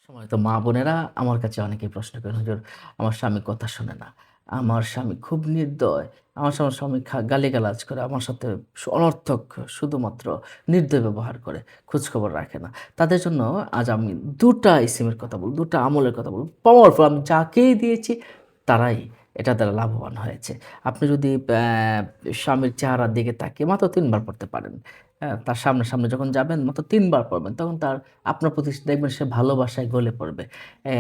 সম্মানিত মা বোনেরা আমার কাছে অনেকেই প্রশ্ন করেন, হুজুর আমার স্বামী কথা শোনে না। আমার স্বামী খুব নির্দয়। আমার স্বামী গালিগালাজ করে। আমার সাথে অনর্থক শুধুমাত্র নির্দয় ব্যবহার করে। খোঁজখবর রাখে না। তাদের জন্য আজ আমি ২ টা ইসিমের কথা বলব, ২ টা আমলের কথা বলব। পাওয়ারফুল আমি যাকেই দিয়েছি তারাই এটা দ্বারা লাভবান হয়েছে। আপনি যদি স্বামীর চেহারার দিকে তাকিয়ে মাত্র ৩ বার পড়তে পারেন। হ্যাঁ? তার সামনে যখন যাবেন মাত্র ৩ বার পড়বেন। তখন তার আপনার প্রতি দেখবেন সে ভালোবাসায় গলে পড়বে।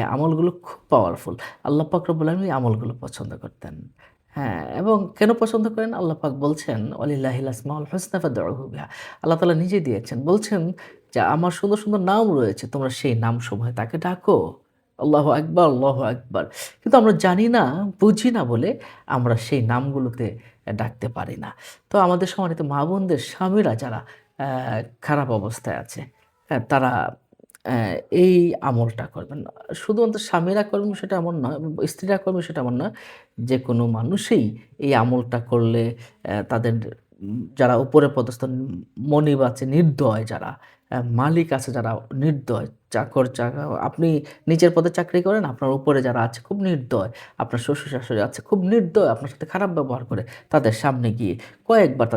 আমলগুলো খুব পাওয়ারফুল। আল্লাহ পাক রব্বুল আলামিন এই আমলগুলো পছন্দ করতেন। হ্যাঁ, এবং কেন পছন্দ করেন? আল্লাহ পাক বলছেন, "ওয়ালিল্লাহিল আসমাউল হুসনা ফাদউহু বিহা।" আল্লাহ তাআলা নিজেই দিয়েছেন। বলছেন যে, "আমার সুন্দর, সুন্দর নাম রয়েছে। তোমরা সেই নামসমূহে তাকে ডাকো।" আল্লাহু আকবার, আল্লাহু আকবার। কিন্তু আমরা জানি না, বুঝি না বলে আমরা সেই নামগুলোতে ডাকতে পারি না। তো আমাদের সম্মানিত মা-বোনদের স্বামীরা যারা অ্যা খারাপ অবস্থায় আছে, হ্যাঁ? তারা অ্যা এই আমলটা করবেন। শুধুমাত্র স্বামীরা করবেন সেটা এমন নয়, স্ত্রীরা করবেন সেটা এমন নয়। যেকোনো মানুষই এই আমলটা করলে তাদের যারা উপরে পদস্থ মনিব আছে, নির্দয় যারা, মালিক আছে যারা নির্দয়, আপনি নিচের পদে চাকরি করেন, আপনার উপরে যারা আছে খুব নির্দয়, আপনার শ্বশুর-শাশুড়ি আছে খুব নির্দয়, আপনার সাথে খারাপ ব্যবহার করে, তাদের সামনে গিয়ে কয়েকবার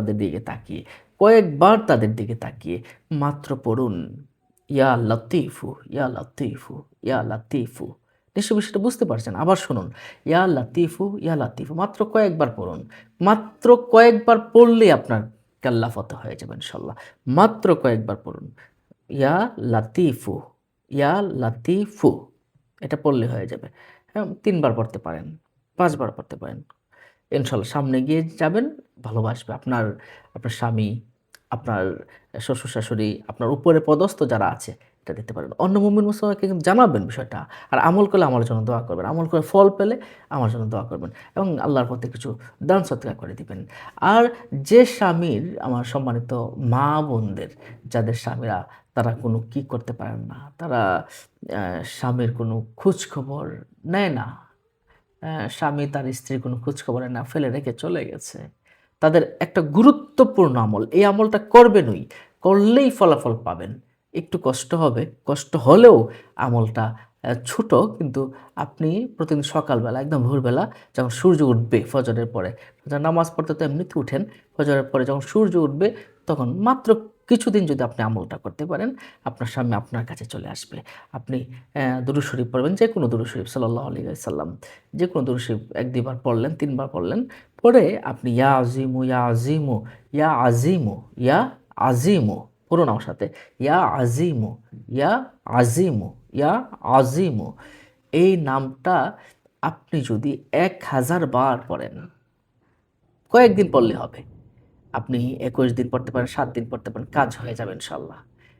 তাদের দিকে তাকিয়ে মাত্র পড়ুন, ইয়া লতিফু, ইয়া লতিফু, ইয়া লতিফু। নিশ্চয়ই বিষয়টা বুঝতে পারছেন। আবার শুনুন। ইয়া লতিফু, ইয়া লতিফু। মাত্র কয়েকবার পড়ুন। মাত্র কয়েকবার পড়লেই আপনার কেল্লা ফতেহ হয়ে যাবে ইনশাআল্লাহ। মাত্র কয়েকবার পড়ুন। ইয়া লাতিফু, ইয়া লাতিফু। এটা পড়লে হয়ে যাবে। হ্যাঁ? ৩ বার পড়তে পারেন, ৫ বার পড়তে পারেন। ইনশাআল্লাহ সামনে এগিয়ে যাবেন, ভালোবাসবে। আপনার স্বামী, আপনার শ্বশুর-শাশুড়ি, আপনার উপরে পদস্থ যারা আছে, এটা দিতে পারেন। অন্য মুমিন মুসলমানকে কিন্তু জানাবেন বিষয়টা। আর আমল করলে আমার জন্য দোয়া করবেন। আমল করে ফল পেলে আমার জন্য দোয়া করবেন এবং আল্লাহর পথে কিছু দান সদকা করে দিবেন। আর যে স্বামীর, আমার সম্মানিত মা-বোনদের যাদের স্বামীরা তারা কোনো কি করতে পারেন না, তারা স্বামীর কোনো খোঁজখবর নেয় না। স্বামী তার স্ত্রীর কোনো খোঁজখবর না, ফেলে রেখে চলে গেছে। তাদের একটা গুরুত্বপূর্ণ আমল। এই আমলটা করবেনই। করলেই ফলাফল পাবেন। একটু কষ্ট হবে। কষ্ট হলেও আমলটা ছোট, কিন্তু আপনি প্রতিদিন সকালবেলা একদম ভোরবেলা যখন সূর্য উঠবে ফজরের পরে, ফজর নামাজ পড়তে তো এমনিতেই উঠেন। ফজরের পরে যখন সূর্য উঠবে তখন মাত্র কিছুদিন যদি আপনি আমলটা করতে পারেন, আপনার স্বামী আপনার কাছে চলে আসবে। আপনি দুরূদ শরীফ পড়বেন, যেকোনো দুরূদ শরীফ সাল্লাল্লাহু আলাইহি ওয়াসাল্লাম। যেকোনো দরুদ শরীফ ১-২ বার পড়লেন, ৩ বার পড়লেন। পড়ে আপনি ইয়া আজিমু, ইয়া আজিমু, ইয়া আজিমু, ইয়া আজিমু পড়ুন আমার সাথে। ইয়া আজিমু, ইয়া আজিমু, ইয়া আজিমু। এই নামটা আপনি যদি ১,০০০ বার পড়েন, কয়েকদিন পড়লে হবে। আপনি ২১ দিন পড়তে পারেন, ৭ দিন পড়তে পারেন, কাজ হয়ে যাবে ইনশাআল্লাহ।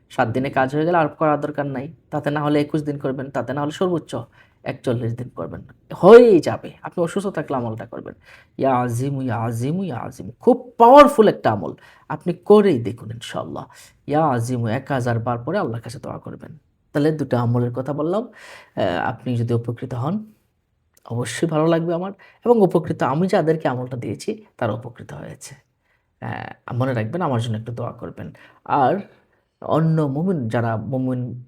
৭ দিনে কাজ হয়ে গেলে আর করার দরকার নাই। তাতে না হলে ২১ দিন করবেন, তাতে না হলে সর্বোচ্চ ৪১ দিন করবেন। হয়েই যাবে। আপনি অসুস্থ থাকলে আমলটা করবেন। ইয়া আজিমু, ইয়া আজিমু, ইয়া আজিমু। খুব পাওয়ারফুল একটা আমল। আপনি করেই দেখুন ইনশাআল্লাহ। ইয়া আজিমু ১,০০০ বার পরে আল্লাহর কাছে দোয়া করবেন। তাহলে ২ টা আমলের কথা বললাম। আপনি যদি উপকৃত হন, অবশ্যই ভালো লাগবে আমার, এবং উপকৃত আমি যাদেরকে আমলটা দিয়েছি তারা উপকৃত হয়েছে। মনে রাখবেন আমার জন্য একটু দোয়া করবেন। আর অন্য মুমিন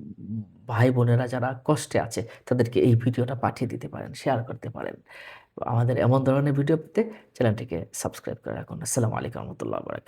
ভাই-বোনেরা যারা কষ্টে আছে তাদেরকে এই ভিডিওটা পাঠিয়ে দিতে পারেন, শেয়ার করতে পারেন। আমাদের এমন ধরনের ভিডিও পেতে চ্যানেলটিকে সাবস্ক্রাইব করে রাখুন। আসসালামু আলাইকুম ওয়া রাহমাতুল্লাহি ওয়া বারাকাতুহু।